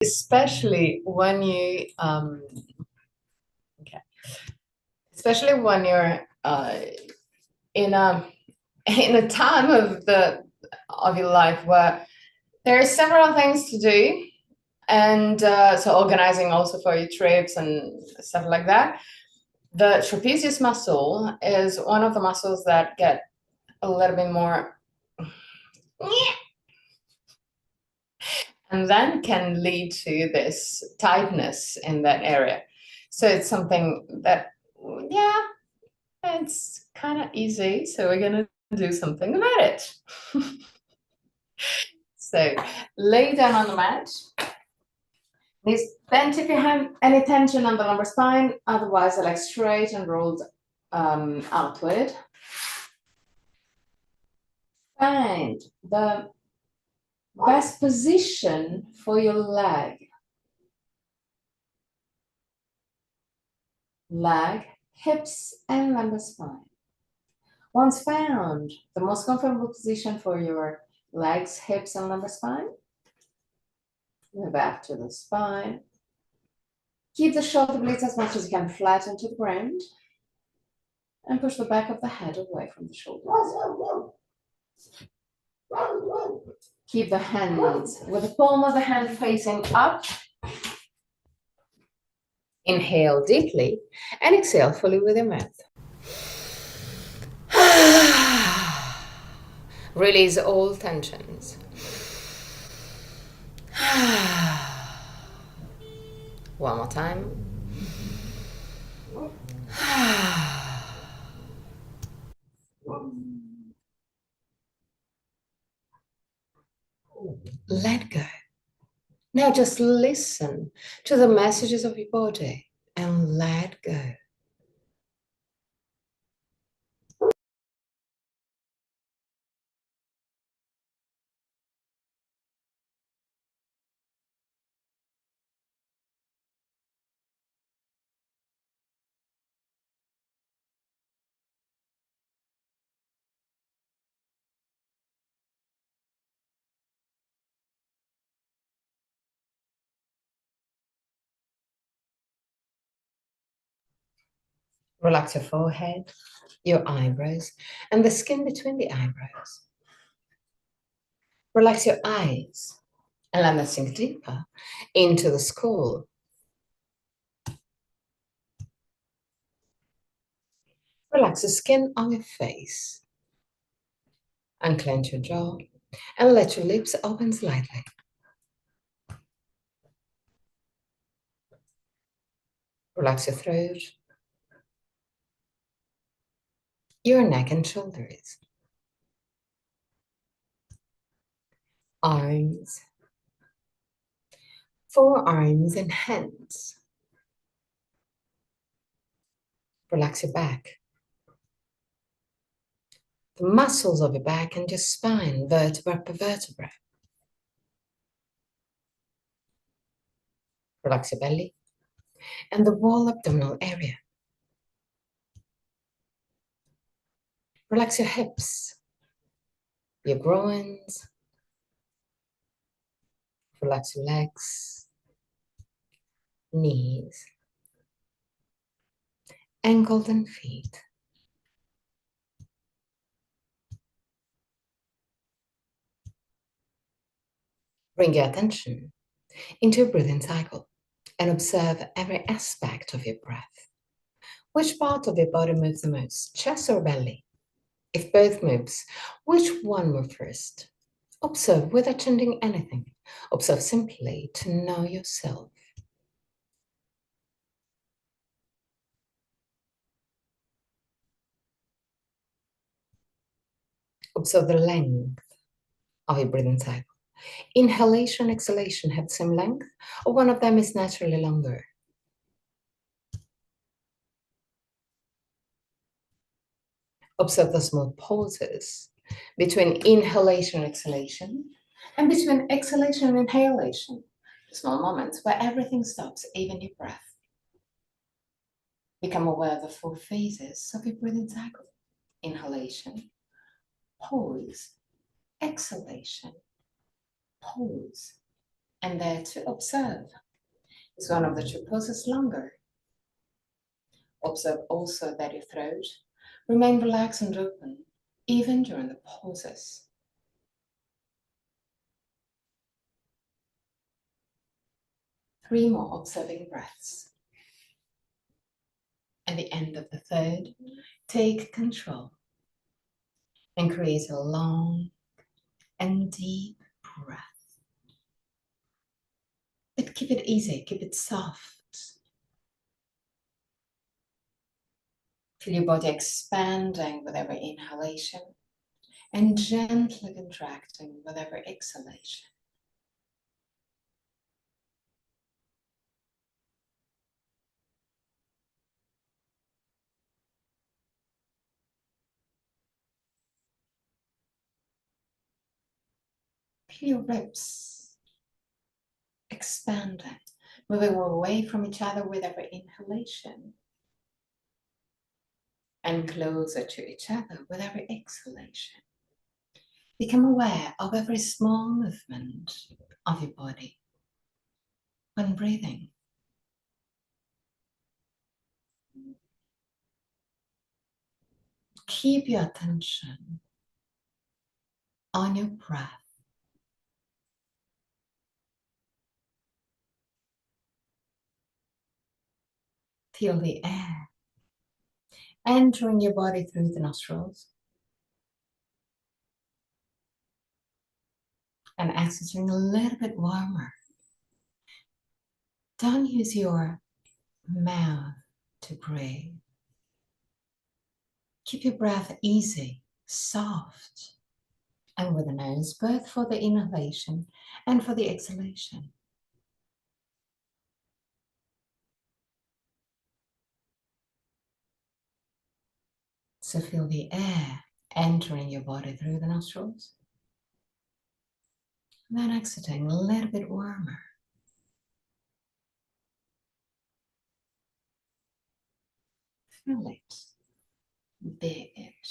especially when you especially when you're in a in a time of your life where there are several things to do, and so organizing also for your trips and stuff like that. The trapezius muscle is one of the muscles that get a little bit more and then can lead to this tightness in that area. So it's something that, yeah, it's kind of easy. So we're going to do something about it. So lay down on the mat. Please bend if you have any tension on the lumbar spine. Otherwise, the legs straight and rolled outward. Find the best position for your leg. Leg, hips, and lumbar spine. Once found the most comfortable position for your legs, hips, and lumbar spine, move back to the spine. Keep the shoulder blades as much as you can flatten to the ground, and push the back of the head away from the shoulders. Keep the hands with the palm of the hand facing up. Inhale deeply and exhale fully with your mouth. Release all tensions. One more time. Let go. Now just listen to the messages of your body and let go. Relax your forehead, your eyebrows, and the skin between the eyebrows. Relax your eyes and let them sink deeper into the skull. Relax the skin on your face. Unclench your jaw and let your lips open slightly. Relax your throat, your neck and shoulders, arms, forearms and hands. Relax your back, the muscles of your back and your spine, vertebra per vertebra. Relax your belly and the wall abdominal area. Relax your hips, your groins. Relax your legs, knees, ankles and feet. Bring your attention into your breathing cycle and observe every aspect of your breath. Which part of your body moves the most, chest or belly? If both moves, which one moves first? Observe without changing anything. Observe simply to know yourself. Observe the length of your breathing cycle. Inhalation, exhalation have the same length, or one of them is naturally longer? Observe the small pauses between inhalation and exhalation, and between exhalation and inhalation. Small moments where everything stops, even your breath. Become aware of the 4 phases of your breathing cycle. Inhalation, pause, exhalation, pause, And there to observe. Is one of the two poses longer? Observe also that your throat remain relaxed and open, even during the pauses. Three more observing breaths. At the end of the third, take control and create a long and deep breath. But keep it easy, keep it soft. Feel your body expanding with every inhalation and gently contracting with every exhalation. Feel your ribs expanding, moving away from each other with every inhalation and closer to each other with every exhalation. Become aware of every small movement of your body when breathing. Keep your attention on your breath. Feel the air entering your body through the nostrils and exiting a little bit warmer. Don't use your mouth to breathe. Keep your breath easy, soft, and with the nose, both for the inhalation and for the exhalation. So feel the air entering your body through the nostrils, and then exiting a little bit warmer. Feel it, be it.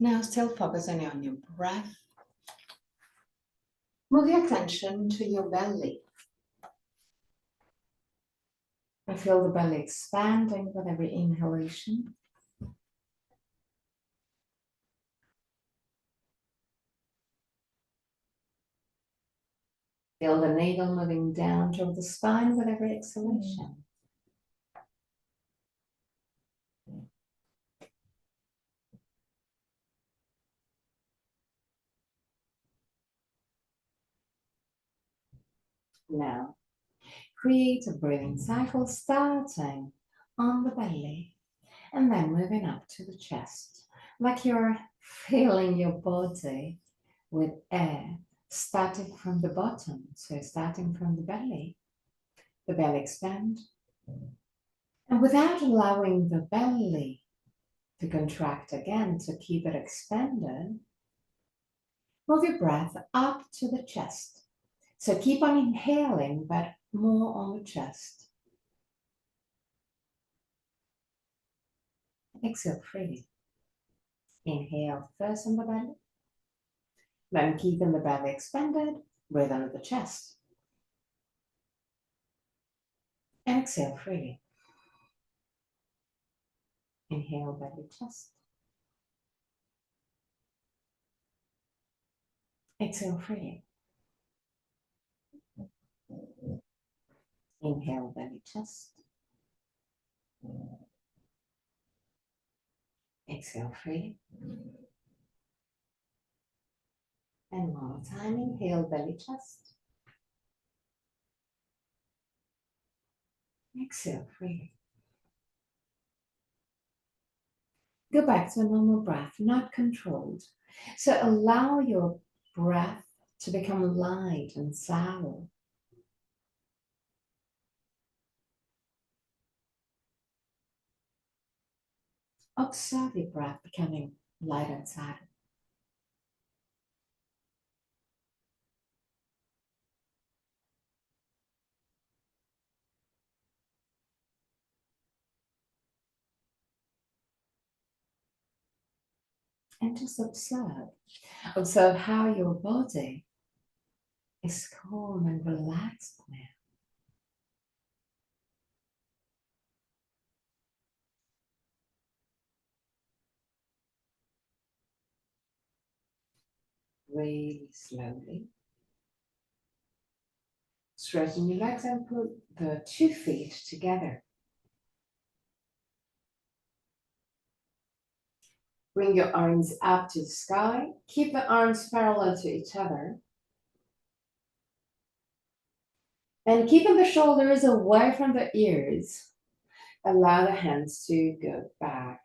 Now still focusing on your breath. Move your attention to your belly. And feel the belly expanding with every inhalation. Feel the navel moving down toward the spine with every exhalation. Now, create a breathing cycle starting on the belly and then moving up to the chest, like you're filling your body with air, starting from the bottom. So starting from the belly expand. And without allowing the belly to contract again, to keep it expanded, move your breath up to the chest. So keep on inhaling, but more on the chest. Exhale freely. Inhale first on the belly, then keeping the belly expanded, breathe under the chest. And exhale freely. Inhale, belly, chest. Exhale freely. Inhale, belly, chest. Exhale freely. And one more time, inhale, belly, chest. Exhale freely. Go back to a normal breath, not controlled. So allow your breath to become light and sour. Observe your breath becoming light and sour. And just observe. Observe how your body is calm and relaxed now. Really slowly. Straighten your legs and put the 2 feet together. Bring your arms up to the sky. Keep the arms parallel to each other. And keeping the shoulders away from the ears, allow the hands to go back,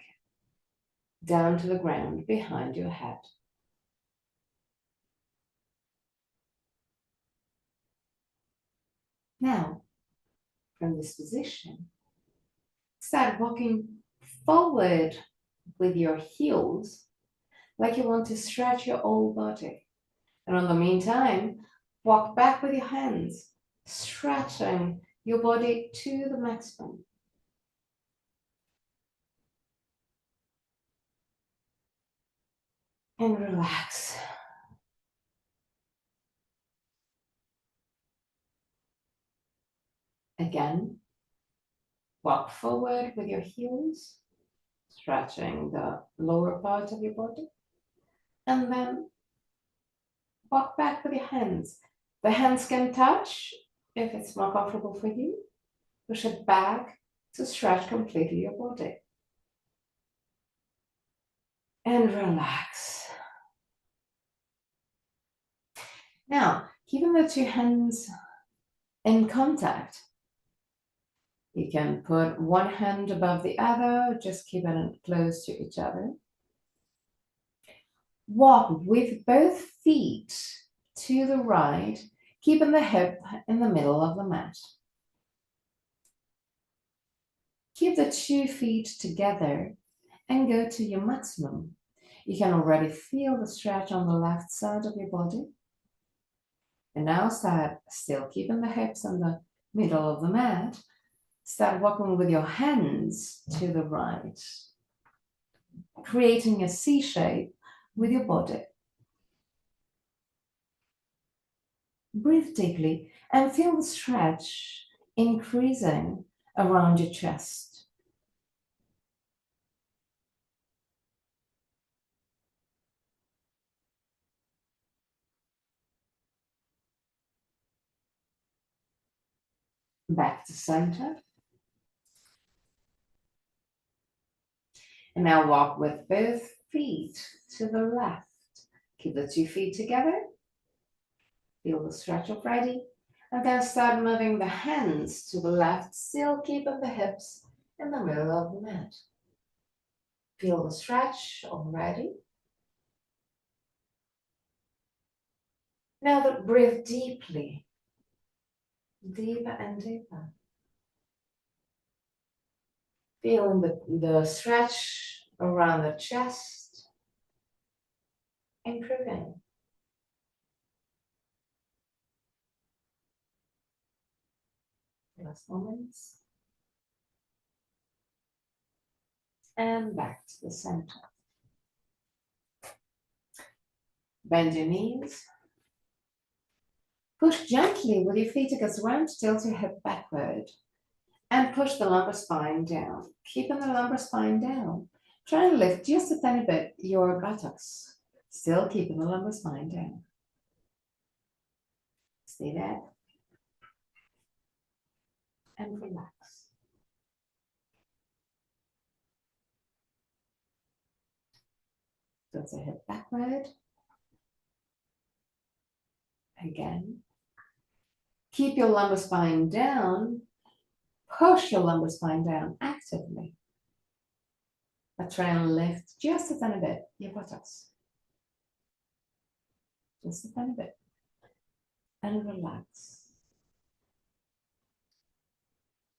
down to the ground behind your head. Now, from this position, start walking forward with your heels like you want to stretch your whole body. And in the meantime, walk back with your hands, stretching your body to the maximum. And relax. Again, walk forward with your heels, stretching the lower part of your body. And then walk back with your hands. The hands can touch if it's more comfortable for you. Push it back to stretch completely your body. And relax. Now, keeping the 2 hands in contact, you can put one hand above the other, just keep it close to each other. Walk with both feet to the right, keeping the hip in the middle of the mat. Keep the 2 feet together and go to your maximum. You can already feel the stretch on the left side of your body. And now start still keeping the hips in the middle of the mat. Start walking with your hands to the right, creating a C shape with your body. Breathe deeply and feel the stretch increasing around your chest. Back to center. And now walk with both feet to the left. Keep the 2 feet together. Feel the stretch already. And then start moving the hands to the left, still keeping the hips in the middle of the mat. Feel the stretch already. Now breathe deeply. Deeper and deeper. Feeling the stretch around the chest. Improving. Last moments. And back to the center. Bend your knees. Push gently with your feet against the ground, tilt your hip backward. And push the lumbar spine down. Keeping the lumbar spine down. Try and lift just a tiny bit your buttocks. Still keeping the lumbar spine down. Stay there. And relax. Tilt the hip backward. Again. Keep your lumbar spine down. Push your lumbar spine down actively. But try and lift just a tiny bit your buttocks. Just a tiny bit. And relax.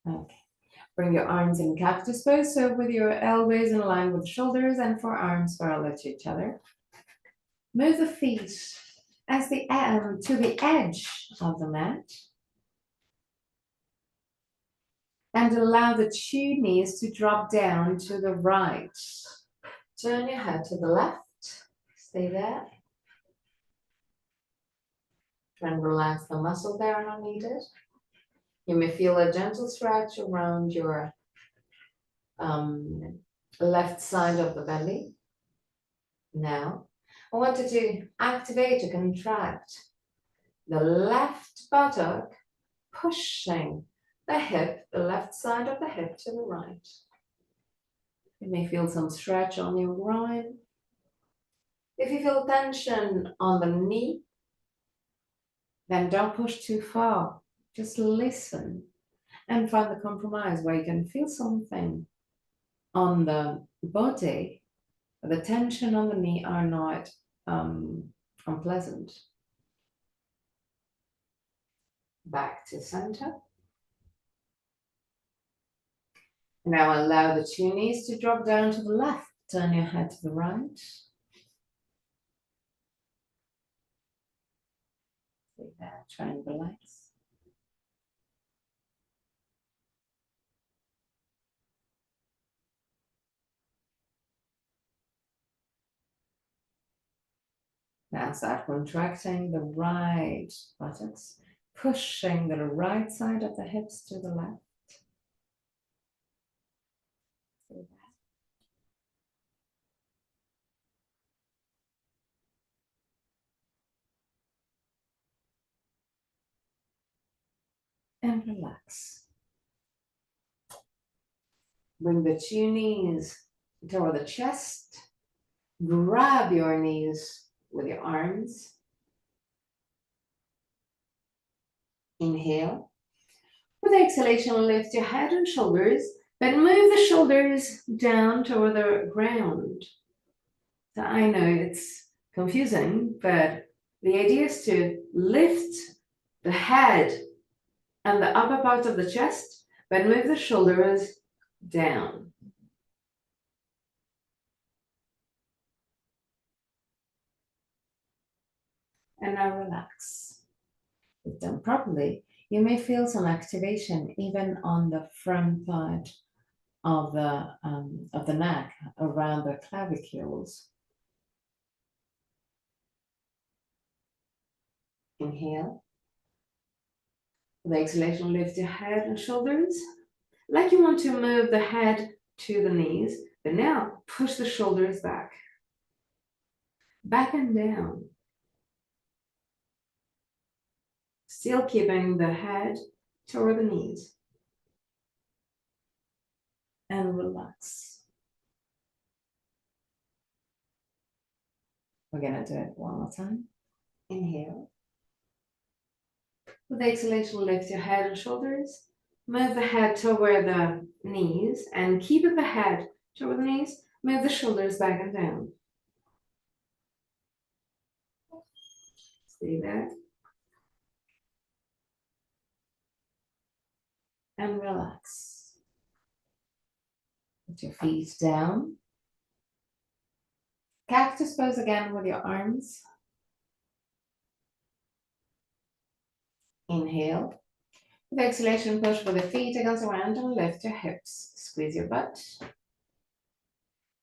Okay. Bring your arms in cactus pose, so with your elbows in line with the shoulders and forearms parallel to each other. Move the feet as to the edge of the mat. And allow the 2 knees to drop down to the right. Turn your head to the left. Stay there. Try and relax the muscle there underneath it. You may feel a gentle stretch around your left side of the belly. Now, I want you to activate or contract the left buttock, pushing the hip, the left side of the hip to the right. You may feel some stretch on your groin. If you feel tension on the knee, then don't push too far. Just listen and find the compromise where you can feel something on the body. The tension on the knee are not unpleasant. Back to center. Now allow the two knees to drop down to the left. Turn your head to the right. Take that, try and relax. Now start contracting the right buttocks, pushing the right side of the hips to the left. And relax. Bring the two knees toward the chest. Grab your knees with your arms. Inhale. With exhalation, lift your head and shoulders, then move the shoulders down toward the ground. So I know it's confusing, but the idea is to lift the head and the upper part of the chest, then move the shoulders down. And now relax. If done properly, you may feel some activation even on the front part of the neck, around the clavicules. Inhale. With exhalation, lift your head and shoulders. Like you want to move the head to the knees, but now push the shoulders back. Back and down. Still keeping the head toward the knees. And relax. We're gonna do it one more time. Inhale. With exhalation, lift your head and shoulders. Move the head toward the knees and keep the head toward the knees. Move the shoulders back and down. Stay there. And relax. Put your feet down. Cactus pose again with your arms. Inhale. With exhalation, push with the feet against the ground and lift your hips. Squeeze your butt.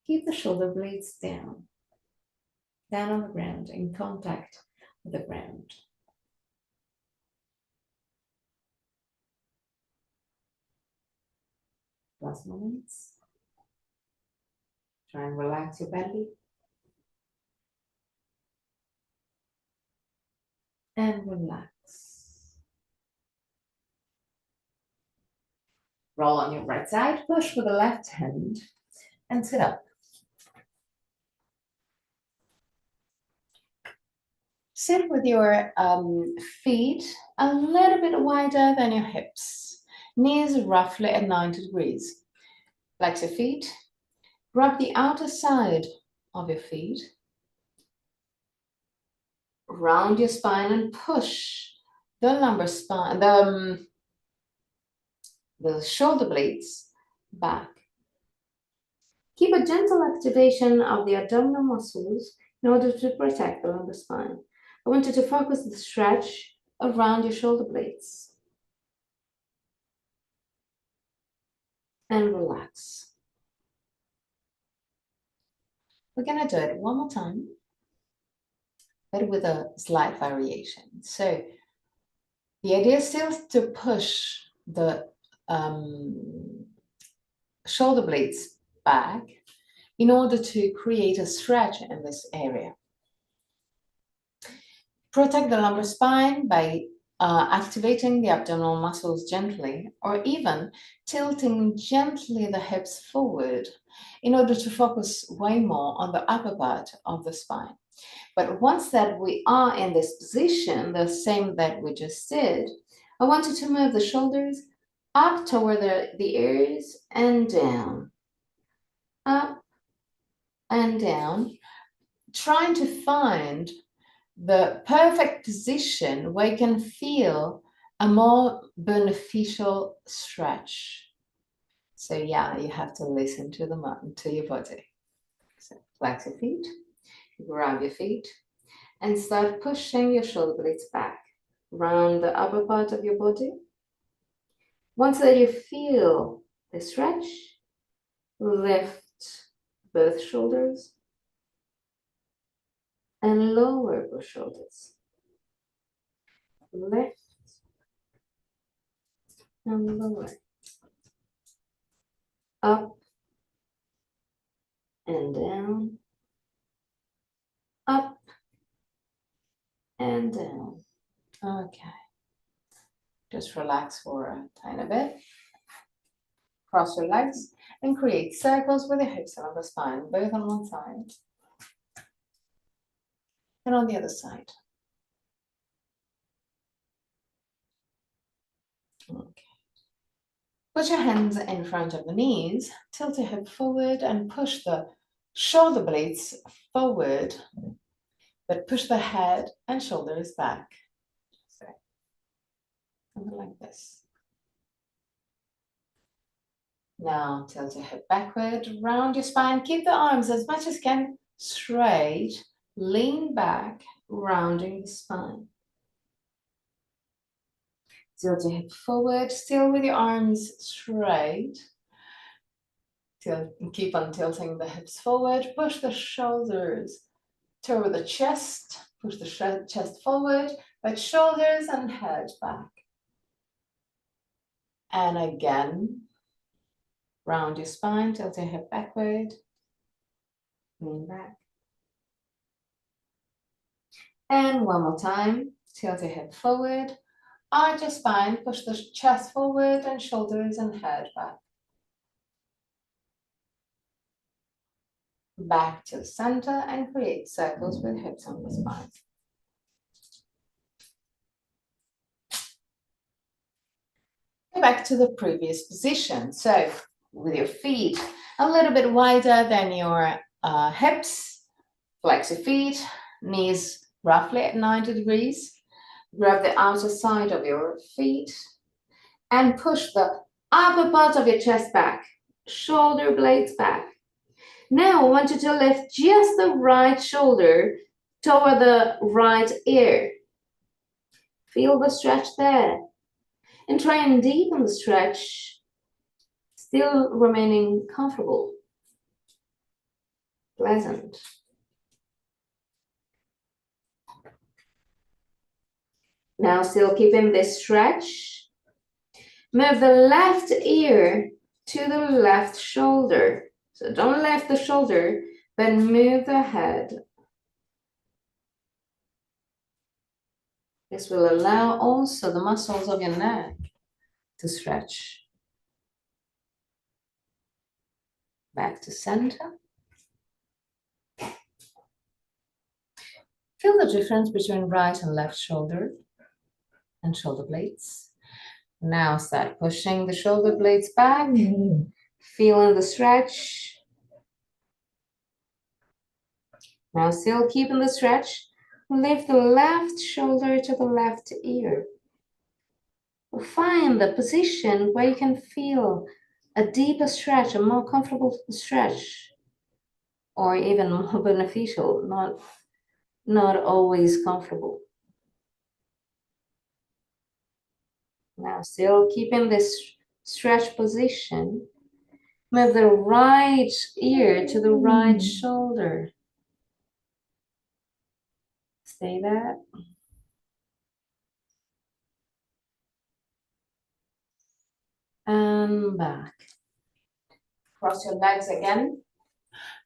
Keep the shoulder blades down. Down on the ground, in contact with the ground. Last moments. Try and relax your belly. And relax. Roll on your right side, push with the left hand, and sit up. Sit with your feet a little bit wider than your hips. Knees roughly at 90 degrees. Flex your feet. Grab the outer side of your feet. Round your spine and push the lumbar spine, the shoulder blades back. Keep a gentle activation of the abdominal muscles in order to protect the lumbar spine. I want you to focus the stretch around your shoulder blades. And relax. We're gonna do it one more time. but with a slight variation. So the idea is still to push the shoulder blades back in order to create a stretch in this area. Protect the lumbar spine by activating the abdominal muscles gently, or even tilting gently the hips forward in order to focus way more on the upper part of the spine. But once that we are in this position, the same that we just did, I want you to move the shoulders up toward the ears and down, up and down, trying to find the perfect position where you can feel a more beneficial stretch. So yeah, you have to listen to your body. So flex your feet, grab your feet, and start pushing your shoulder blades back around the upper part of your body. Once that you feel the stretch, lift both shoulders and lower both shoulders. Lift and lower. Up and down. Up and down. Okay. Just relax for a tiny bit. Cross your legs and create circles with your hips along the spine, both on one side and on the other side. Okay. Put your hands in front of the knees, tilt your hip forward and push the shoulder blades forward, but push the head and shoulders back. So, something like this. Now tilt your hip backward, round your spine, keep the arms as much as you can straight, lean back, rounding the spine. Tilt your hip forward, still with your arms straight. Keep on tilting the hips forward, push the shoulders toward the chest, push the chest forward, but shoulders and head back. And again, round your spine, tilt your hip backward, lean back. And one more time, tilt your hip forward, arch your spine, push the chest forward and shoulders and head back. Back to the center and create circles with hips on the spine. Go back to the previous position. So with your feet a little bit wider than your hips, flex your feet, knees roughly at 90 degrees. Grab the outer side of your feet and push the upper part of your chest back, shoulder blades back. Now I want you to lift just the right shoulder toward the right ear. Feel the stretch there. And try and deepen the stretch, still remaining comfortable, pleasant. Now still keeping this stretch, move the left ear to the left shoulder. So don't lift the shoulder, but move the head. This will allow also the muscles of your neck to stretch. Back to center. Feel the difference between right and left shoulder and shoulder blades. Now start pushing the shoulder blades back, feeling the stretch. Now still keeping the stretch, lift the left shoulder to the left ear. Find the position where you can feel a deeper stretch, a more comfortable stretch, or even more beneficial, not always comfortable. Now still keeping this stretch position, move the right ear to the right shoulder. See that? And back. Cross your legs again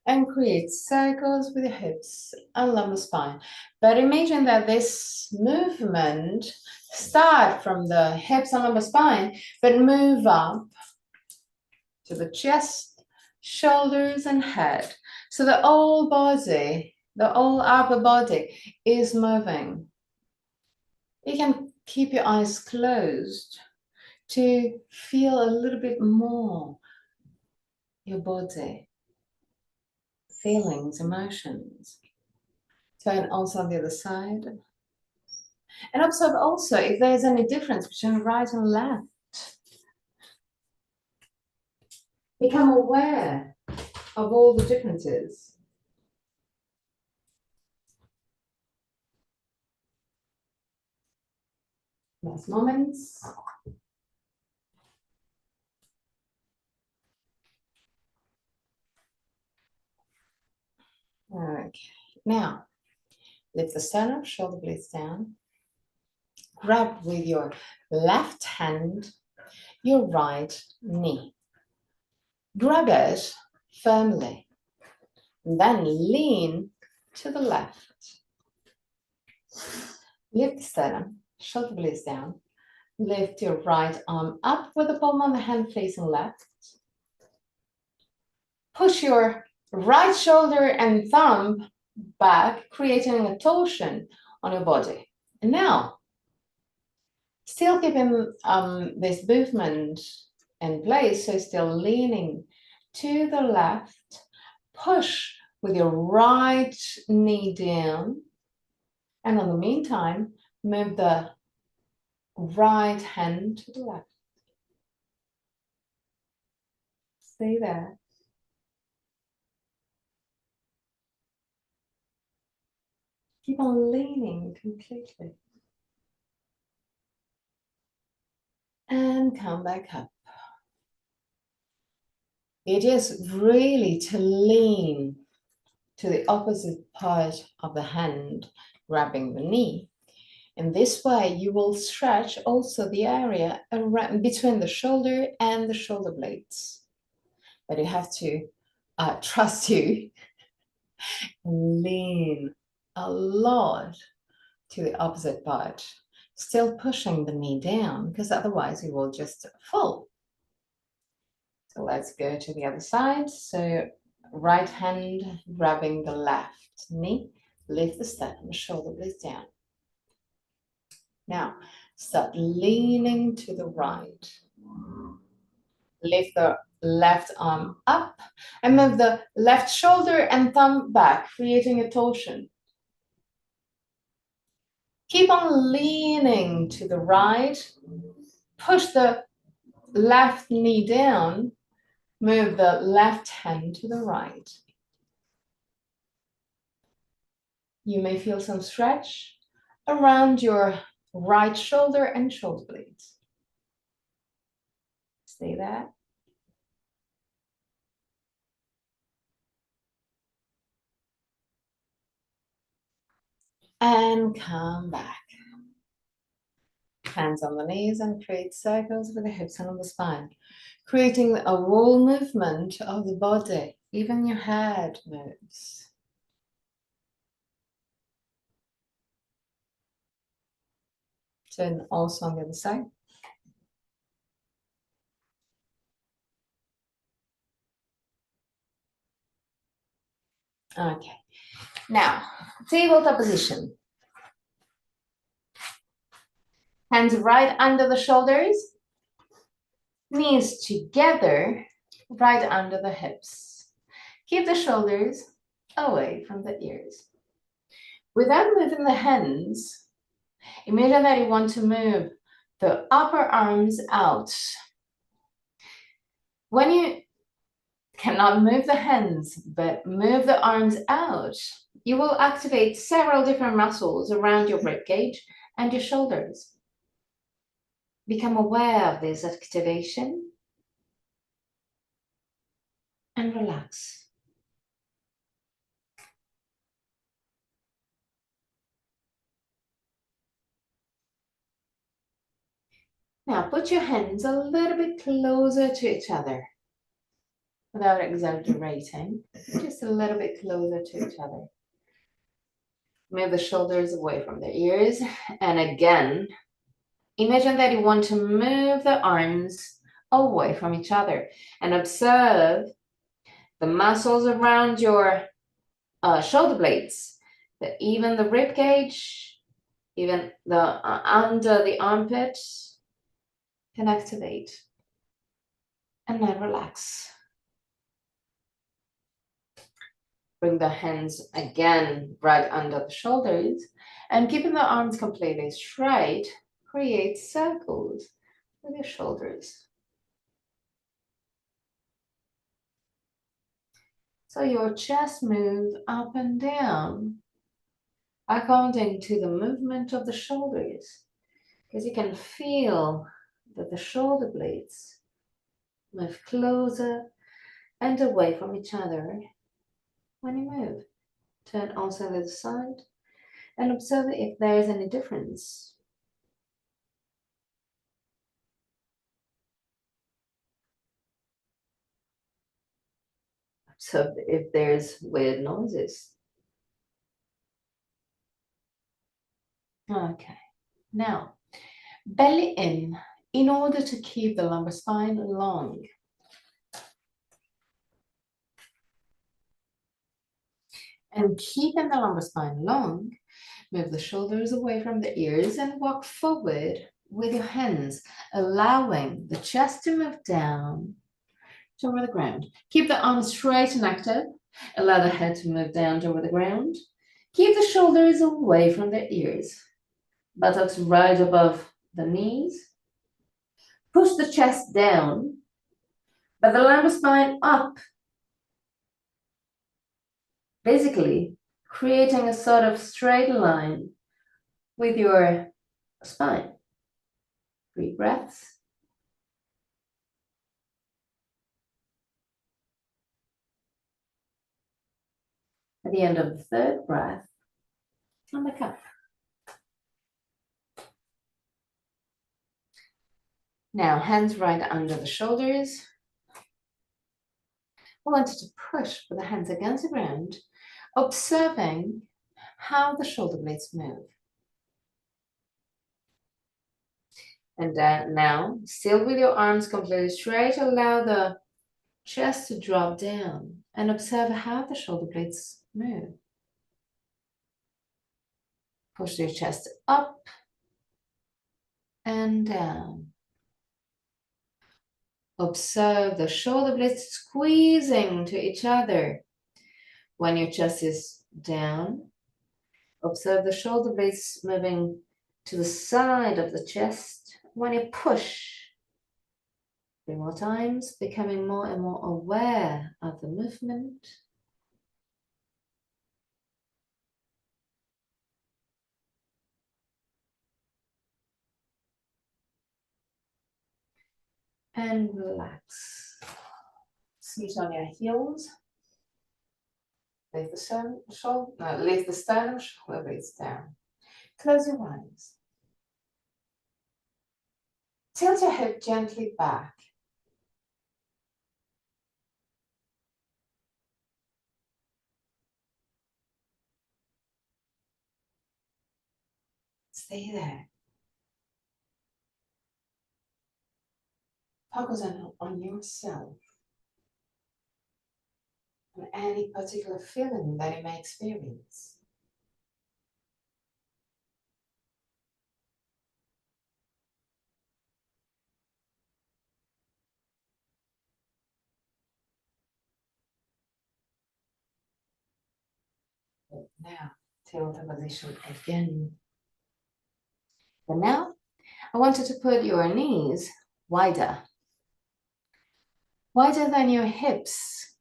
and create circles with your hips and lumbar spine. But imagine that this movement start from the hips and lumbar spine, but move up to the chest, shoulders, and head. So the whole body, the whole upper body is moving. You can keep your eyes closed to feel a little bit more your body, feelings, emotions. Turn also on the other side. And observe also if there's any difference between right and left. Become aware of all the differences. Last moments. Okay, now lift the sternum, shoulder blades down. Grab with your left hand your right knee. Grab it firmly. And then lean to the left. Lift the sternum, shoulder blades down. Lift your right arm up with the palm of the hand facing left. Push your right shoulder and thumb back, creating a torsion on your body. And now, still keeping this movement in place, so still leaning to the left, push with your right knee down, and in the meantime, move the right hand to the left. Stay there. Keep on leaning completely. And come back up. It is really to lean to the opposite part of the hand, grabbing the knee. In this way, you will stretch also the area around, between the shoulder and the shoulder blades. But you have to trust you and lean a lot to the opposite part, still pushing the knee down, because otherwise you will just fall. So let's go to the other side. So right hand grabbing the left knee, lift the sternum, shoulder blades down. Now start leaning to the right. Lift the left arm up and move the left shoulder and thumb back, creating a torsion. Keep on leaning to the right. Push the left knee down. Move the left hand to the right. You may feel some stretch around your right shoulder and shoulder blades. Stay there. And come back. Hands on the knees and create circles with the hips and on the spine, creating a whole movement of the body. Even your head moves. Turn also on the other side. Okay. Now, tabletop position. Hands right under the shoulders. Knees together, right under the hips. Keep the shoulders away from the ears. Without moving the hands, imagine that you want to move the upper arms out. When you cannot move the hands, but move the arms out, you will activate several different muscles around your ribcage and your shoulders. Become aware of this activation and relax. Now put your hands a little bit closer to each other without exaggerating, just a little bit closer to each other. Move the shoulders away from the ears. And again, imagine that you want to move the arms away from each other and observe the muscles around your shoulder blades, even the rib cage, even the under the armpit can activate. And then relax. Bring the hands again right under the shoulders and keeping the arms completely straight, create circles with your shoulders. So your chest moves up and down according to the movement of the shoulders, because you can feel that the shoulder blades move closer and away from each other when you move. Turn also to the side and observe if there is any difference. Observe if there's weird noises. Okay, now belly in order to keep the lumbar spine long. And keeping the lumbar spine long, move the shoulders away from the ears and walk forward with your hands, allowing the chest to move down toward the ground. Keep the arms straight and active. Allow the head to move down toward the ground. Keep the shoulders away from the ears. Buttocks right above the knees. Push the chest down, but the lumbar spine up. Basically, creating a sort of straight line with your spine. 3 breaths. At the end of the 3rd breath, come up. Now, hands right under the shoulders. I want you to push with the hands against the ground, observing how the shoulder blades move. And now, still with your arms completely straight, allow the chest to drop down and observe how the shoulder blades move. Push your chest up and down. Observe the shoulder blades squeezing to each other. When your chest is down, observe the shoulder blades moving to the side of the chest. When you push, 3 more times, becoming more and more aware of the movement. And relax. Sit on your heels. Lift the sternum, shoulder blades down. Close your eyes. Tilt your head gently back. Stay there. Focus on yourself, on any particular feeling that you may experience. Now, tilt the position again. But now, I want you to put your knees wider than your hips,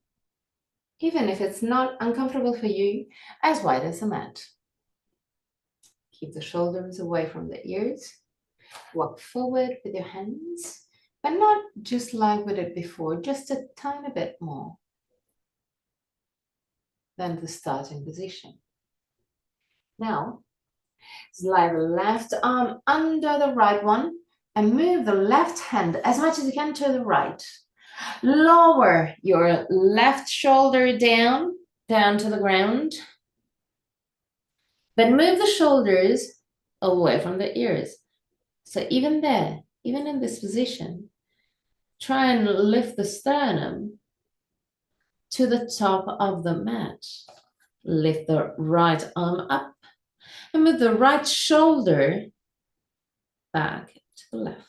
even if it's not uncomfortable for you, as wide as a mat. Keep the shoulders away from the ears. Walk forward with your hands, but not just like we did before, just a tiny bit more than the starting position. Now, slide the left arm under the right one And move the left hand as much as you can to the right. Lower your left shoulder down to the ground. Then move the shoulders away from the ears. So even there, even in this position, try and lift the sternum to the top of the mat. Lift the right arm up and move the right shoulder back to the left.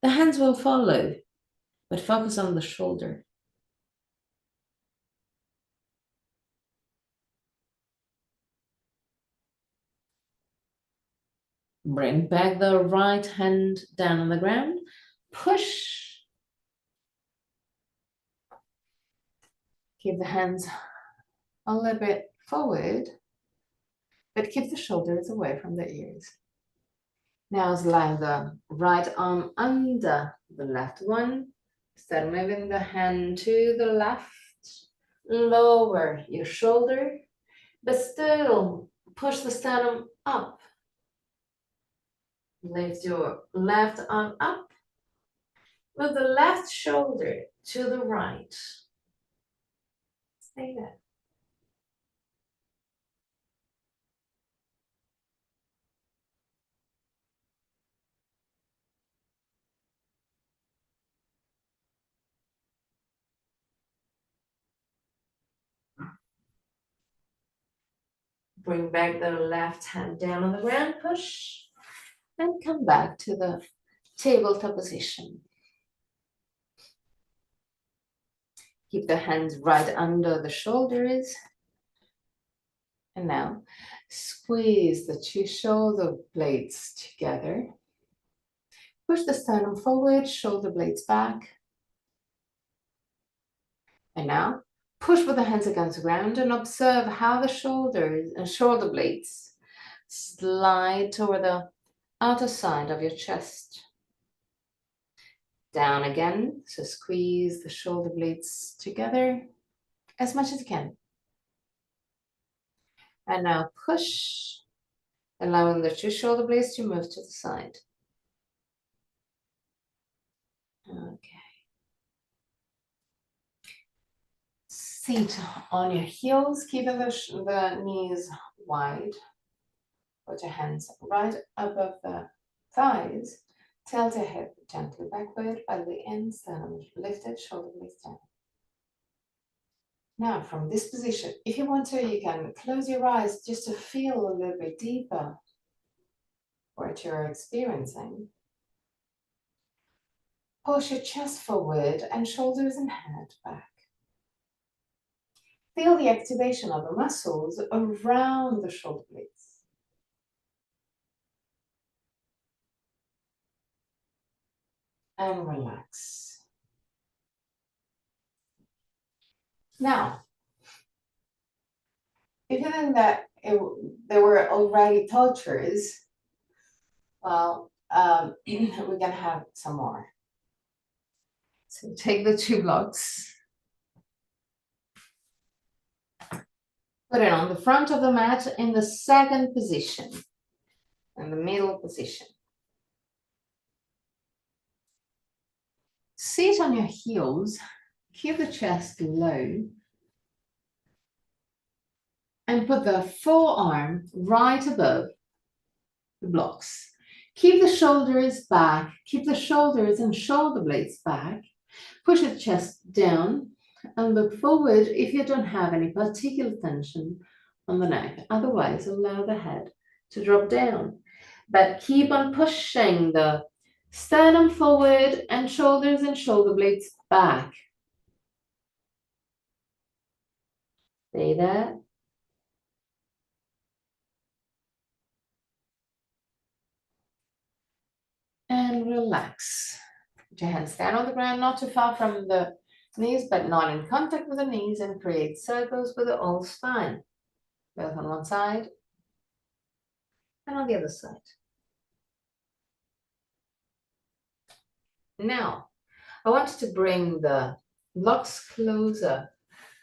The hands will follow, but focus on the shoulder. Bring back the right hand down on the ground. Push. Keep the hands a little bit forward, but keep the shoulders away from the ears. Now slide the right arm under the left one. Start moving the hand to the left. Lower your shoulder, but still push the sternum up. Lift your left arm up. Move the left shoulder to the right. Stay there. Bring back the left hand down on the ground, push, and come back to the tabletop position. Keep the hands right under the shoulders. And now squeeze the two shoulder blades together. Push the sternum forward, shoulder blades back. And now push with the hands against the ground and observe how the shoulders and shoulder blades slide toward the outer side of your chest. Down again, so squeeze the shoulder blades together as much as you can. And now push, allowing the two shoulder blades to move to the side. Okay. Sit on your heels, keeping the knees wide. Put your hands right above the thighs. Tilt your head gently backward by the end, sternum lifted, shoulder blades down. Now, from this position, if you want to, you can close your eyes just to feel a little bit deeper what you're experiencing. Push your chest forward and shoulders and head back. Feel the activation of the muscles around the shoulder blades. And relax. Now, if you think that there were already tortures, well, we're gonna have some more. So take the two blocks, put it on the front of the mat in the second position, in the middle position. Sit on your heels, keep the chest low, and put the forearm right above the blocks. Keep the shoulders back, keep the shoulders and shoulder blades back. Push the chest down and look forward if you don't have any particular tension on the neck. Otherwise, allow the head to drop down. But keep on pushing the sternum forward and shoulders and shoulder blades back. Stay there. And relax. Put your hands down on the ground, not too far from the knees, but not in contact with the knees, and create circles with the whole spine. Both on one side and on the other side. Now, I want you to bring the blocks closer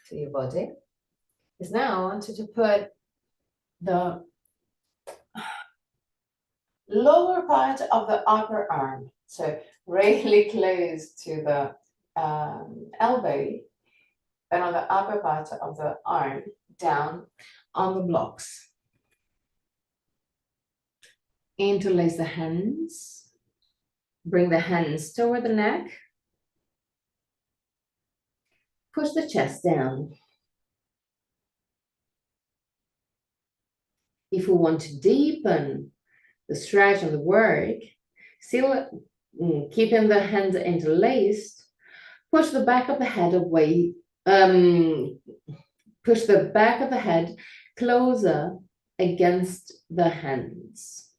to your body. Because now I want you to put the lower part of the upper arm. So really close to the elbow, and on the upper part of the arm, down on the blocks. Interlace the hands. Bring the hands toward the neck. Push the chest down. If we want to deepen the stretch of the work, still keeping the hands interlaced, push the back of the head away, push the back of the head closer against the hands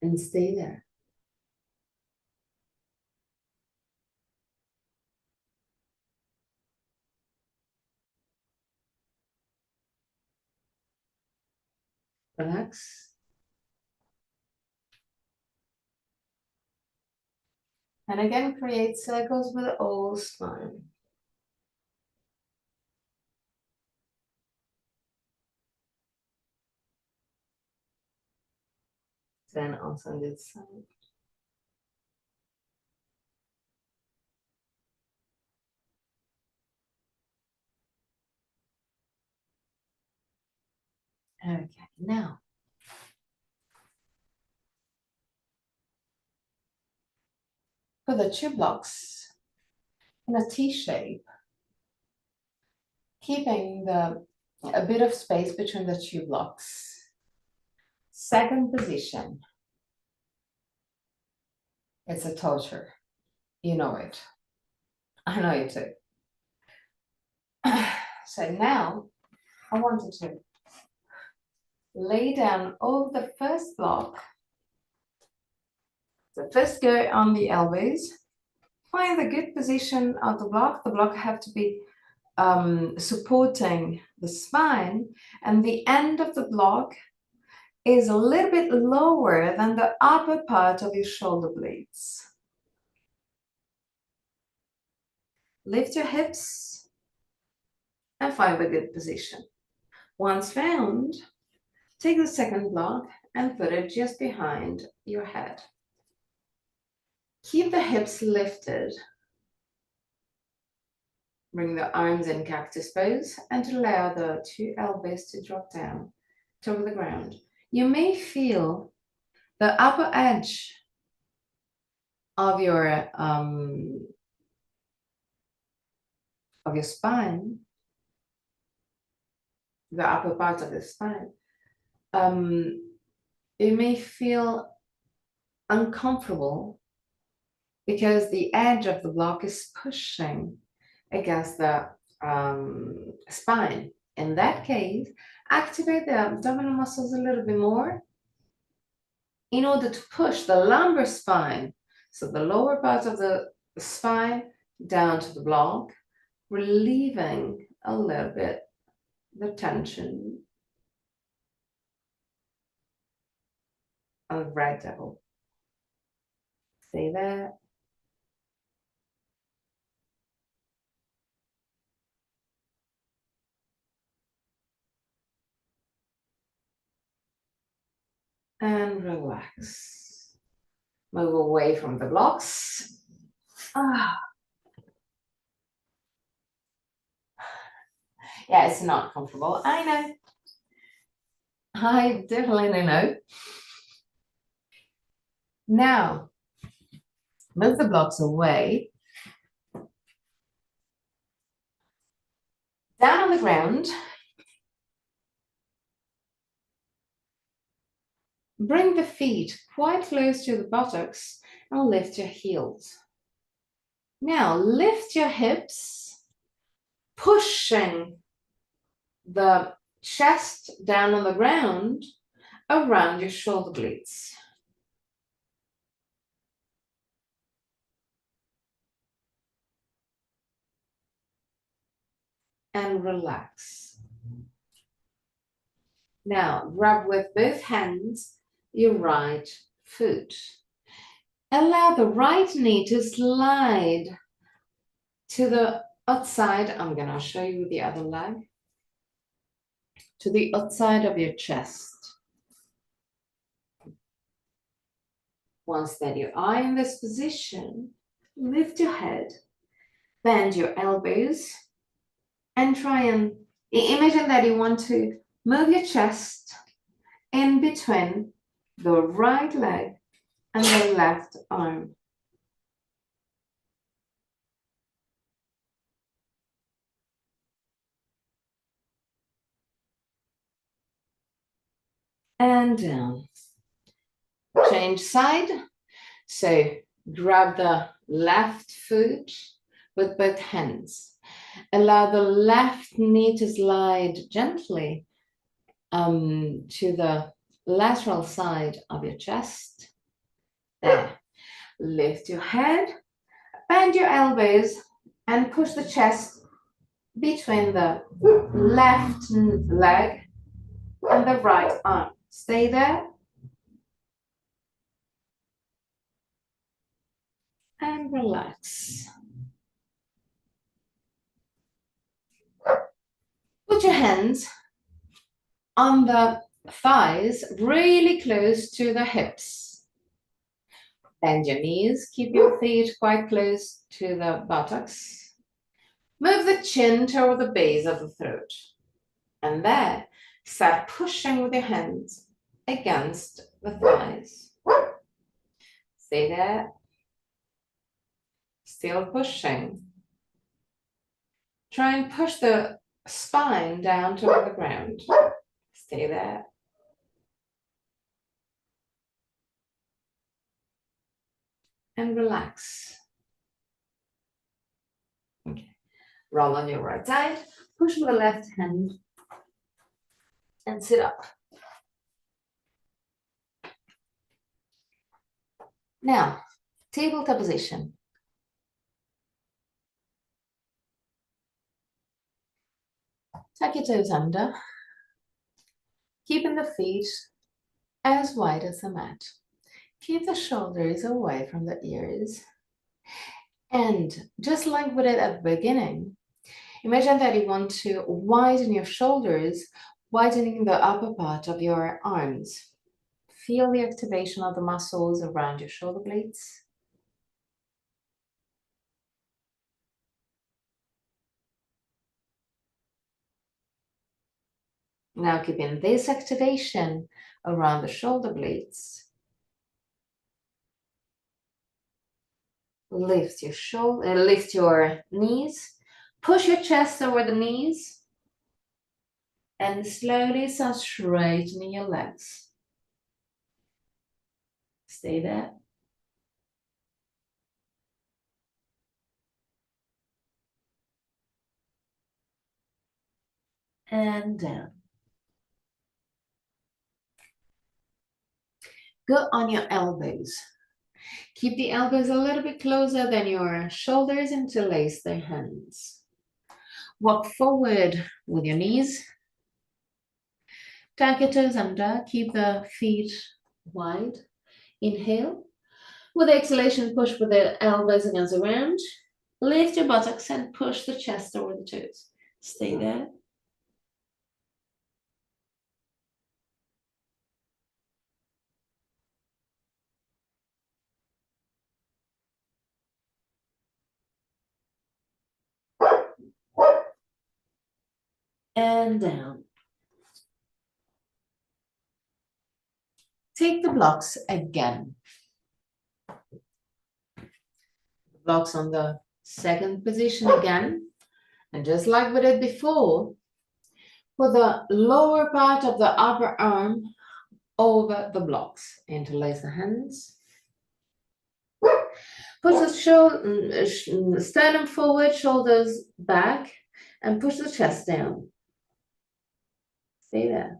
and stay there. Relax. And again, create circles with the whole spine. Then also on this side. Okay, now put the two blocks in a T shape, keeping a bit of space between the two blocks. Second position. It's a torture. You know it. I know you too. So now I wanted to lay down all the first block. So first go on the elbows. Find the good position of the block. The block have to be supporting the spine, and the end of the block is a little bit lower than the upper part of your shoulder blades. Lift your hips and find a good position. Once found, take the second block and put it just behind your head. Keep the hips lifted. Bring the arms in cactus pose and allow the two elbows to drop down toward the ground. You may feel the upper edge of your spine, the upper part of the spine. You may feel uncomfortable because the edge of the block is pushing against the spine. In that case, activate the abdominal muscles a little bit more in order to push the lumbar spine, so the lower part of the spine down to the block, relieving a little bit the tension on the right elbow. Stay there. And relax. Move away from the blocks. Yeah, it's not comfortable. I know. I definitely know. Now, move the blocks away. Down on the ground. Bring the feet quite close to the buttocks and lift your heels. Now, lift your hips, pushing the chest down on the ground around your shoulder blades. And relax. Now, grab with both hands your right foot. Allow the right knee to slide to the outside. I'm going to show you the other leg. To the outside of your chest. Once that you are in this position, lift your head, bend your elbows, and try and imagine that you want to move your chest in between the right leg and the left arm. And down. Change side. So grab the left foot with both hands. Allow the left knee to slide gently to the lateral side of your chest. There. Lift your head, bend your elbows, and push the chest between the left leg and the right arm. Stay there. And relax. Put your hands on the thighs really close to the hips. Bend your knees, keep your feet quite close to the buttocks. Move the chin toward the base of the throat. And there, start pushing with your hands against the thighs. Stay there. Still pushing. Try and push the spine down toward the ground. Stay there. And relax. Okay. Roll on your right side, push with the left hand, and sit up. Now, tabletop position. Tuck your toes under, keeping the feet as wide as the mat. Keep the shoulders away from the ears. And just like we did at the beginning, imagine that you want to widen your shoulders, widening the upper part of your arms. Feel the activation of the muscles around your shoulder blades. Now keeping this activation around the shoulder blades. Lift your knees. Push your chest over the knees. And slowly start straightening your legs. Stay there. And down. Go on your elbows. Keep the elbows a little bit closer than your shoulders interlace their hands. Walk forward with your knees. Tuck your toes under. Keep the feet wide. Inhale. With exhalation, push with the elbows against the ground. Lift your buttocks and push the chest over the toes. Stay there. And down. Take the blocks again. Blocks on the second position again. And just like we did before, put the lower part of the upper arm over the blocks. Interlace the hands. Push the sternum forward, shoulders back, and push the chest down. Stay there.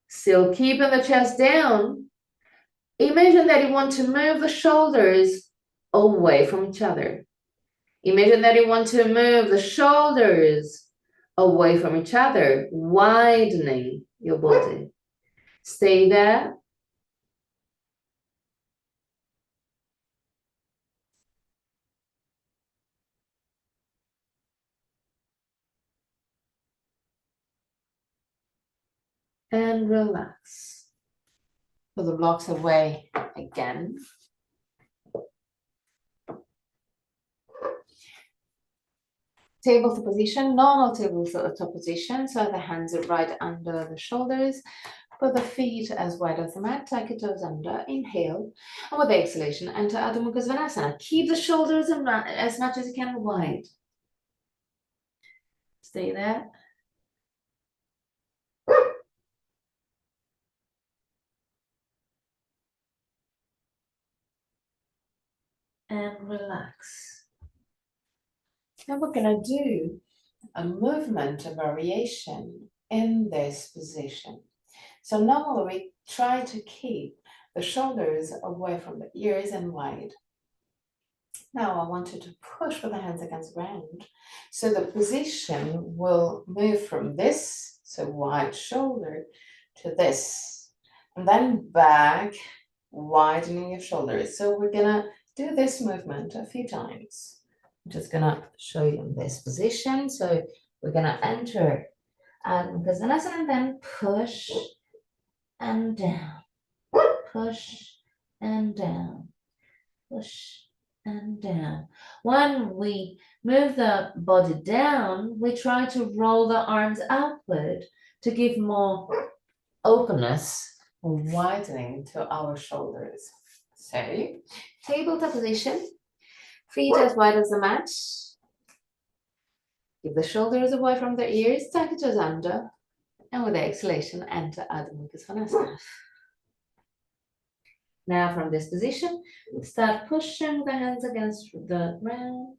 Still keeping the chest down. Imagine that you want to move the shoulders away from each other. Imagine that you want to move the shoulders away from each other, widening your body. Stay there. and relax. Pull the blocks away again. Tabletop position, normal tabletop position, so the hands are right under the shoulders. Put the feet as wide as the mat, tuck your toes under, inhale, and with the exhalation, enter Adho Mukha Svanasana. Keep the shoulders as much as you can wide. Stay there. And relax. Now we're gonna do a movement, a variation in this position. So normally we try to keep the shoulders away from the ears and wide. Now I want you to push with the hands against the ground. So the position will move from this, so wide shoulder, to this, and then back, widening your shoulders. So we're gonna do this movement a few times. I'm just gonna show you in this position. So we're gonna enter Adho and then push and down, push and down, push and down. When we move the body down, we try to roll the arms outward to give more openness or widening to our shoulders. So, tabletop position, feet as wide as the mat. Keep the shoulders away from the ears, tuck your toes under, and with the exhalation, enter Adho Mukha Svanasana. Now from this position, start pushing the hands against the ground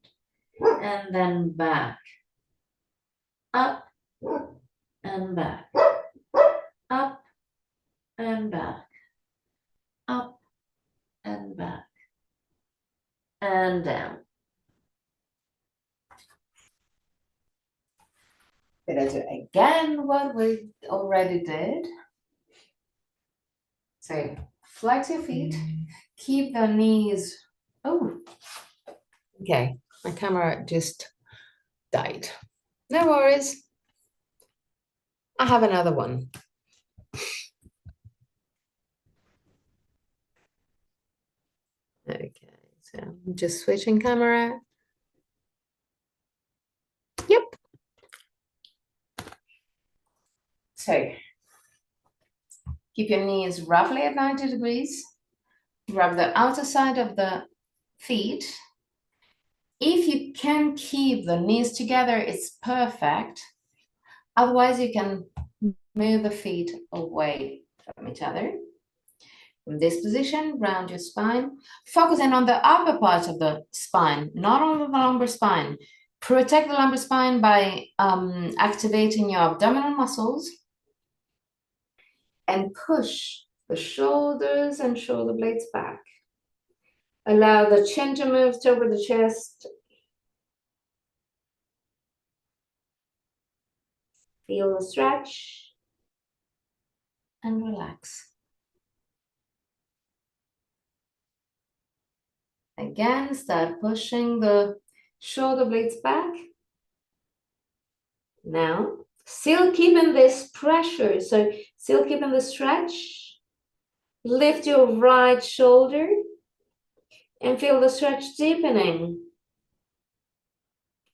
and then back, up and back, up and back, up and back, and down. We're going to do again what we already did. So flex your feet, keep the knees. Oh, okay, my camera just died. No worries. I have another one. Okay, so I'm just switching camera. Yep. So keep your knees roughly at 90 degrees. Rub the outer side of the feet. If you can keep the knees together, it's perfect. Otherwise, you can move the feet away from each other. From this position, round your spine. Focusing on the upper part of the spine, not on the lumbar spine. Protect the lumbar spine by activating your abdominal muscles. And push the shoulders and shoulder blades back. Allow the chin to move over the chest. Feel the stretch and relax. Again, start pushing the shoulder blades back. Now, still keeping this pressure, so still keeping the stretch. Lift your right shoulder and feel the stretch deepening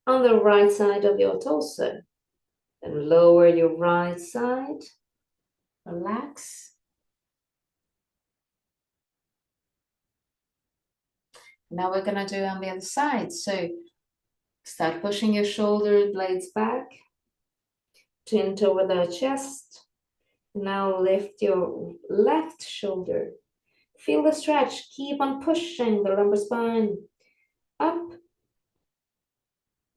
on the right side of your torso. Then lower your right side. Relax. Now we're gonna do it on the other side. So start pushing your shoulder blades back. Chin toward the chest. Now lift your left shoulder. Feel the stretch. Keep on pushing the lumbar spine up.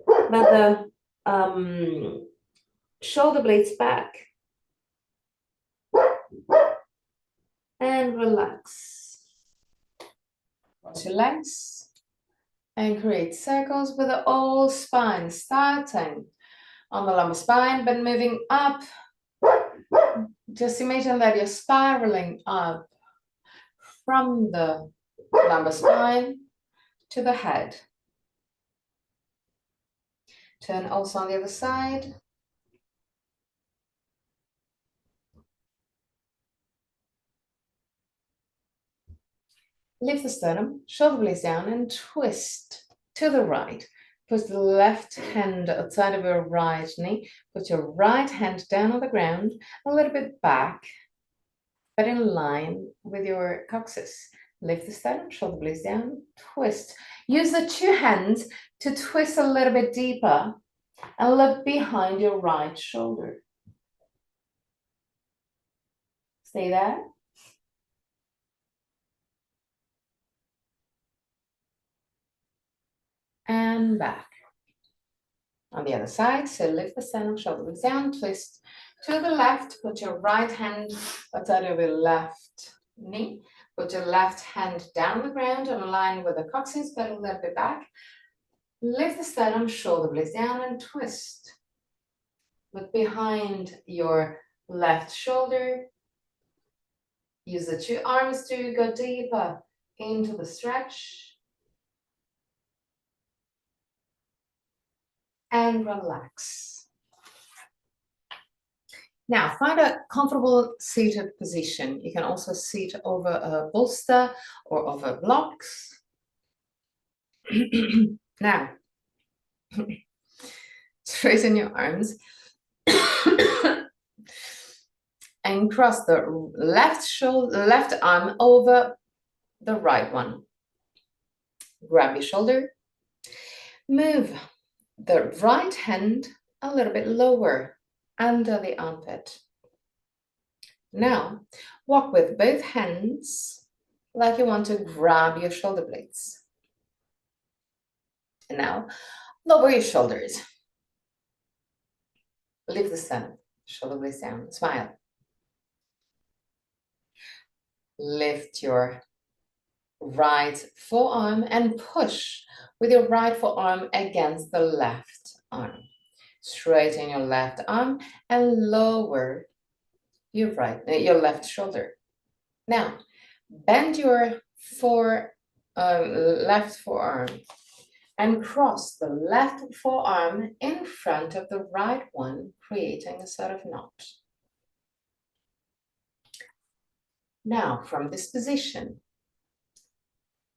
But the shoulder blades back. And relax. Cross your legs and create circles with the whole spine, starting on the lumbar spine, but moving up. Just imagine that you're spiraling up from the lumbar spine to the head. Turn also on the other side. Lift the sternum, shoulder blades down, and twist to the right. Put the left hand outside of your right knee. Put your right hand down on the ground, a little bit back, but in line with your coccyx. Lift the sternum, shoulder blades down, twist. Use the two hands to twist a little bit deeper and look behind your right shoulder. Stay there. And back. On the other side, so lift the sternum, shoulder blades down, twist to the left, put your right hand outside of your left knee, put your left hand down the ground and align with the coccyx, but a little bit back. Lift the sternum, shoulder blades down and twist. Look behind your left shoulder. Use the two arms to go deeper into the stretch. And relax. Now, find a comfortable seated position. You can also sit over a bolster or over blocks. Now, straighten your arms and cross the left arm over the right one. Grab your shoulder. Move the right hand a little bit lower under the armpit. Now, walk with both hands like you want to grab your shoulder blades. And now, lower your shoulders. Lift the sternum, shoulder blades down, smile. Lift your right forearm and push with your right forearm against the left arm. Straighten your left arm and lower your left shoulder. Now, bend your left forearm and cross the left forearm in front of the right one, creating a sort of knot. Now, from this position,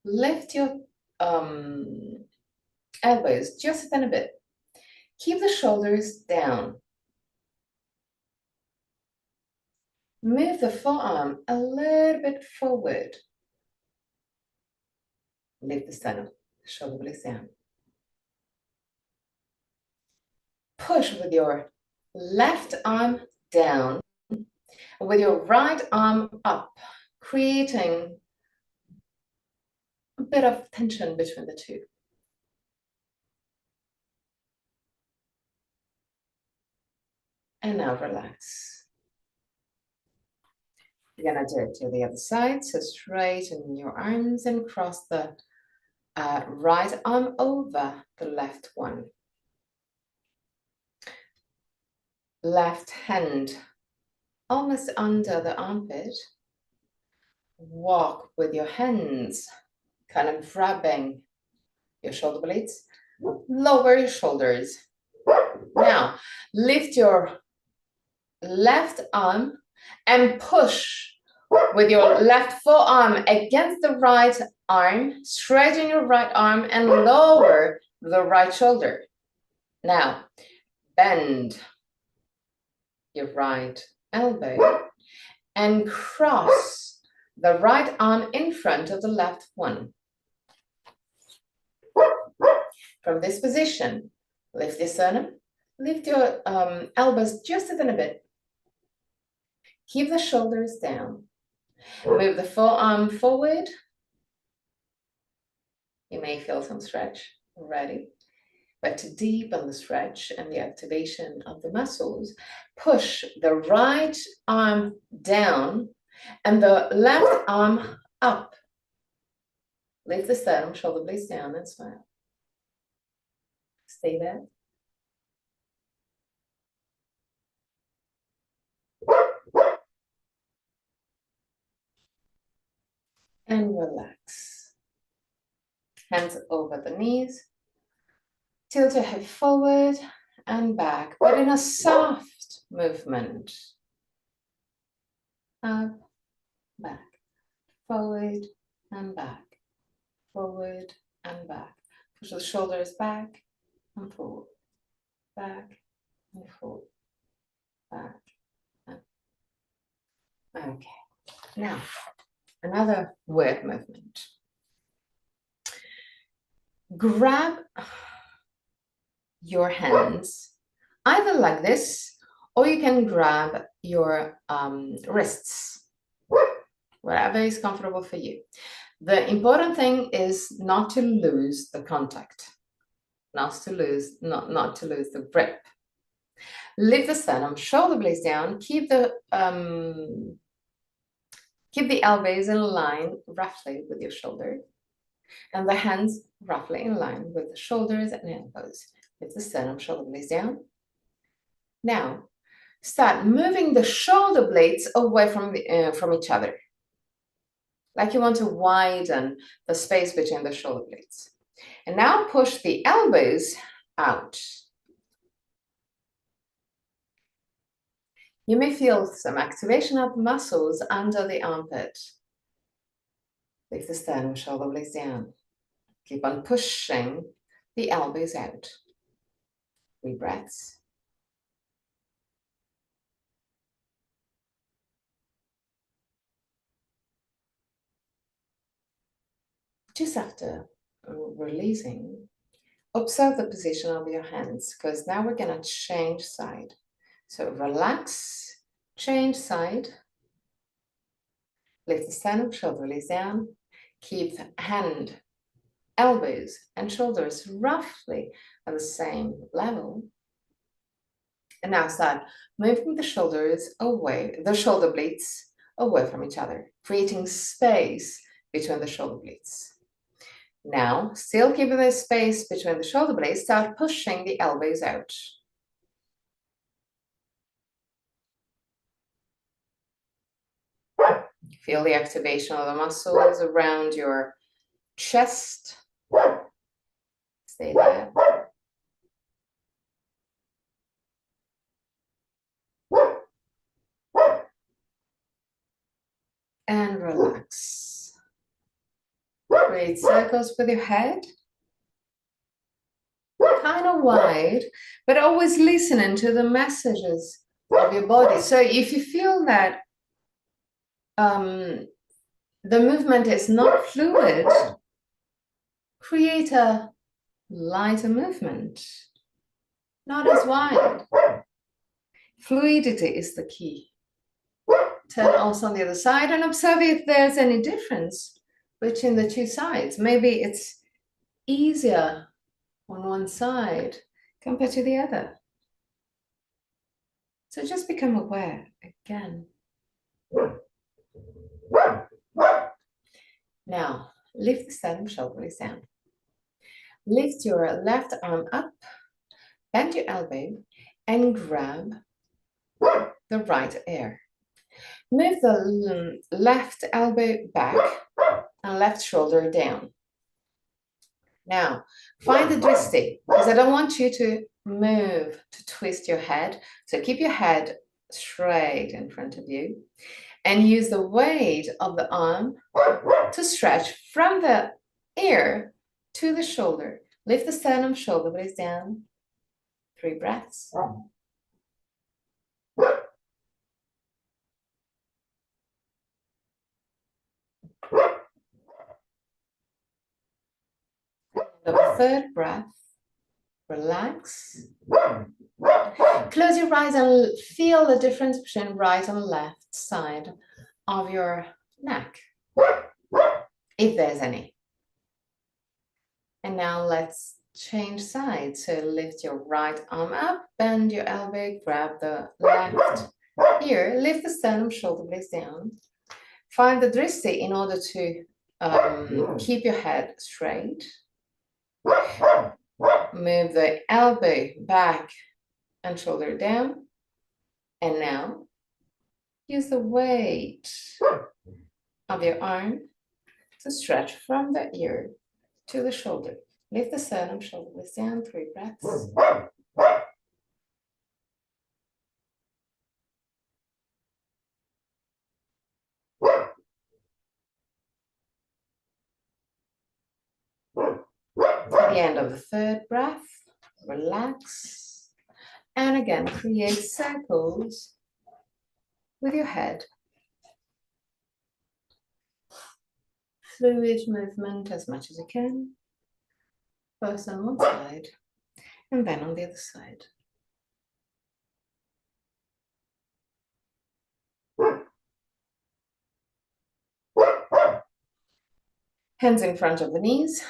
lift your elbows just a bit. Keep the shoulders down. Move the forearm a little bit forward. Lift the sternum, shoulder blades down. Push with your left arm down, with your right arm up, creating a bit of tension between the two. And now relax. You're gonna do it to the other side, so straighten your arms and cross the right arm over the left one. Left hand almost under the armpit. Walk with your hands, kind of grabbing your shoulder blades. Lower your shoulders. Now, lift your left arm and push with your left forearm against the right arm. Straighten your right arm and lower the right shoulder. Now, bend your right elbow and cross the right arm in front of the left one. From this position, lift your sternum, lift your elbows just a little bit. Keep the shoulders down. Move the forearm forward. You may feel some stretch already, but to deepen the stretch and the activation of the muscles, push the right arm down and the left arm up. Lift the sternum, shoulder blades down, and smile. Stay there. And relax. Hands over the knees. Tilt your head forward and back, but in a soft movement. Up, back, forward, and back, forward and back. Push the shoulders back and forward, back and forward, back. Okay, now another word movement. Grab your hands either like this, or you can grab your wrists, whatever is comfortable for you. The important thing is not to lose the contact, not to lose the grip. Lift the sternum, shoulder blades down, keep the elbows in line roughly with your shoulder, and the hands roughly in line with the shoulders and elbows. Lift the sternum, shoulder blades down. Now, start moving the shoulder blades away from each other, like you want to widen the space between the shoulder blades. And now push the elbows out. You may feel some activation of muscles under the armpit. Lift the sternum, shoulder blades down. Keep on pushing the elbows out. 3 breaths. Just after releasing, observe the position of your hands, because now we're going to change side. So relax, change side. Lift the sternum, shoulder blades down. Keep hand, elbows, and shoulders roughly at the same level. And now start moving the shoulders away, the shoulder blades away from each other, creating space between the shoulder blades. Now, still keeping the space between the shoulder blades, start pushing the elbows out. Feel the activation of the muscles around your chest. Stay there. And relax. Create circles with your head. Kind of wide, but always listening to the messages of your body. So if you feel that the movement is not fluid, create a lighter movement, not as wide. Fluidity is the key. Turn also on the other side and observe if there's any difference between the two sides. Maybe it's easier on one side compared to the other. So just become aware again. Now, lift the sternum, shoulder blades down. Lift your left arm up, bend your elbow, and grab the right ear. Move the left elbow back and left shoulder down. Now, find the dristi, because I don't want you to move, to twist your head. So keep your head straight in front of you and use the weight of the arm to stretch from the ear to the shoulder. Lift the sternum, shoulder blades down. 3 breaths. The 3rd breath, relax. Close your eyes and feel the difference between right and left side of your neck, if there's any. And now let's change sides. So lift your right arm up, bend your elbow, grab the left ear, lift the sternum, shoulder blades down. Find the dristi in order to keep your head straight. Move the elbow back and shoulder down. And now use the weight of your arm to stretch from the ear to the shoulder. Lift the sternum, shoulder blades down, 3 breaths. end of the third breath, relax. And again, create circles with your head. Fluid movement as much as you can. First on one side, and then on the other side. Hands in front of the knees.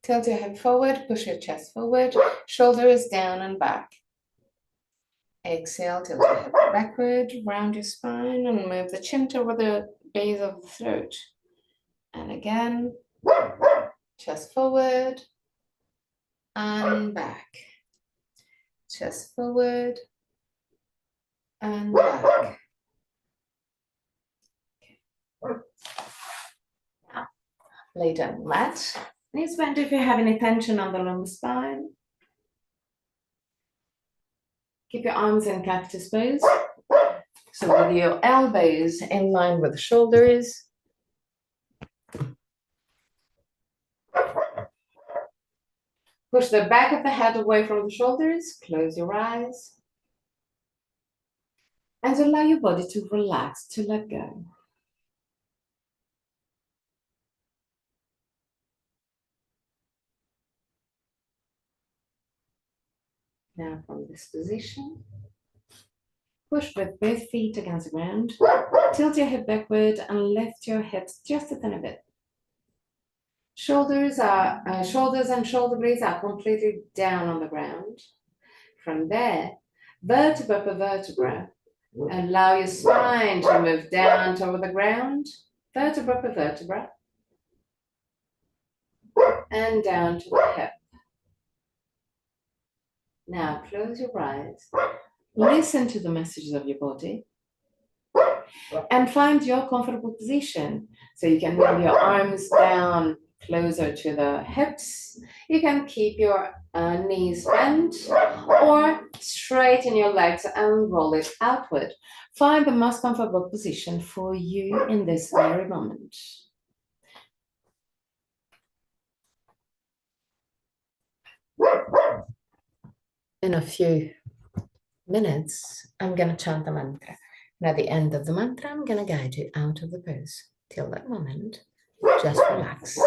Tilt your head forward, push your chest forward, shoulders down and back. Exhale, tilt your head backward, round your spine, and move the chin toward the base of the throat. And again, chest forward and back. Chest forward and back. Now, lay down the mat. Knees bent if you have any tension on the lumbar spine. Keep your arms in cactus pose. So with your elbows in line with the shoulders. Push the back of the head away from the shoulders. Close your eyes. And allow your body to relax, to let go. Now from this position, push with both feet against the ground. Tilt your head backward and lift your hips just a tiny bit. Shoulders and shoulder blades are completely down on the ground. From there, vertebra per vertebra, allow your spine to move down toward the ground, vertebra per vertebra, and down to the hip. Now close your eyes, listen to the messages of your body, and find your comfortable position. So you can move your arms down closer to the hips. You can keep your knees bent or straighten your legs and roll it outward. Find the most comfortable position for you in this very moment. In a few minutes, I'm going to chant the mantra. And at the end of the mantra, I'm going to guide you out of the pose. Till that moment, just relax.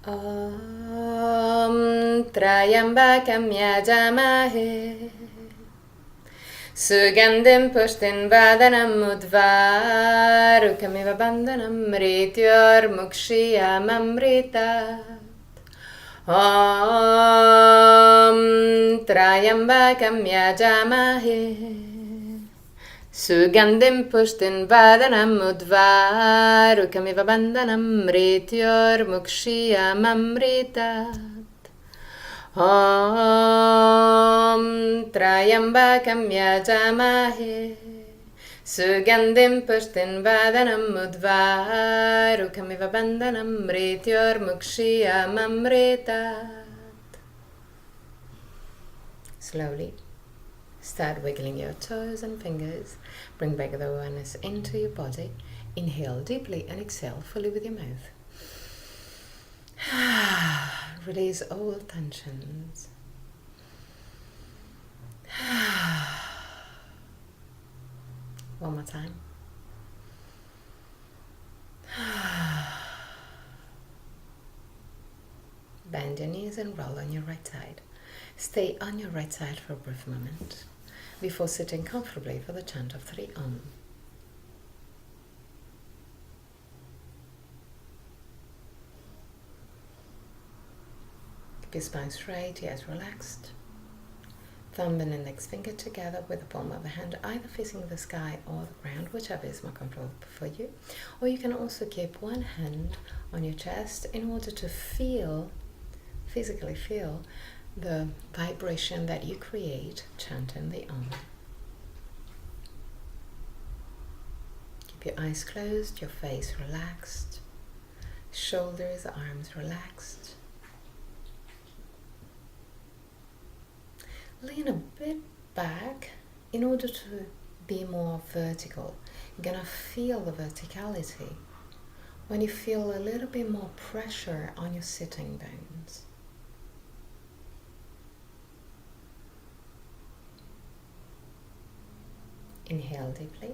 Om Trayambakam Yajamahe Sugandhim Pushtin Vadanam Udvarukamiva Bandhanam Mrityor Mukshiyam Amritat Om Trayambakam Yajamahe Sugandhim Pushtin Vadanam Udvarukamiva Bandhanam Mrityor Mukshiyam Amritat Om Trayambakam Yajamahe Sugandhim Pushtin Vadanam Udvarukamiva Bandhanam Mrityor Mukshiyam Amritat. Slowly start wiggling your toes and fingers. Bring back the awareness into your body. Inhale deeply and exhale fully with your mouth. Release all tensions. One more time. Bend your knees and roll on your right side. Stay on your right side for a brief moment before sitting comfortably for the chant of 3 Om. Keep your spine straight yet relaxed. Thumb and index finger together with the palm of the hand either facing the sky or the ground, whichever is more comfortable for you. Or you can also keep one hand on your chest in order to physically feel the vibration that you create chanting the Om. Keep your eyes closed, your face relaxed, shoulders, arms relaxed. Lean a bit back in order to be more vertical. You're gonna feel the verticality when you feel a little bit more pressure on your sitting bones. Inhale deeply.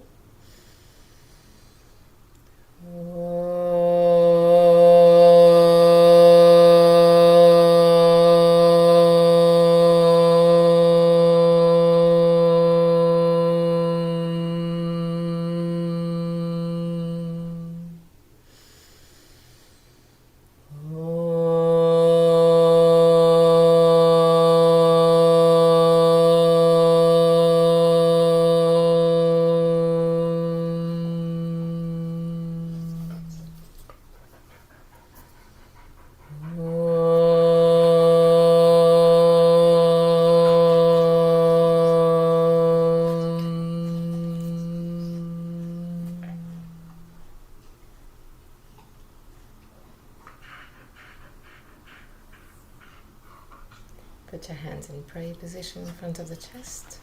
Put your hands in prayer position in front of the chest.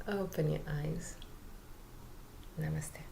Open your eyes. Namaste.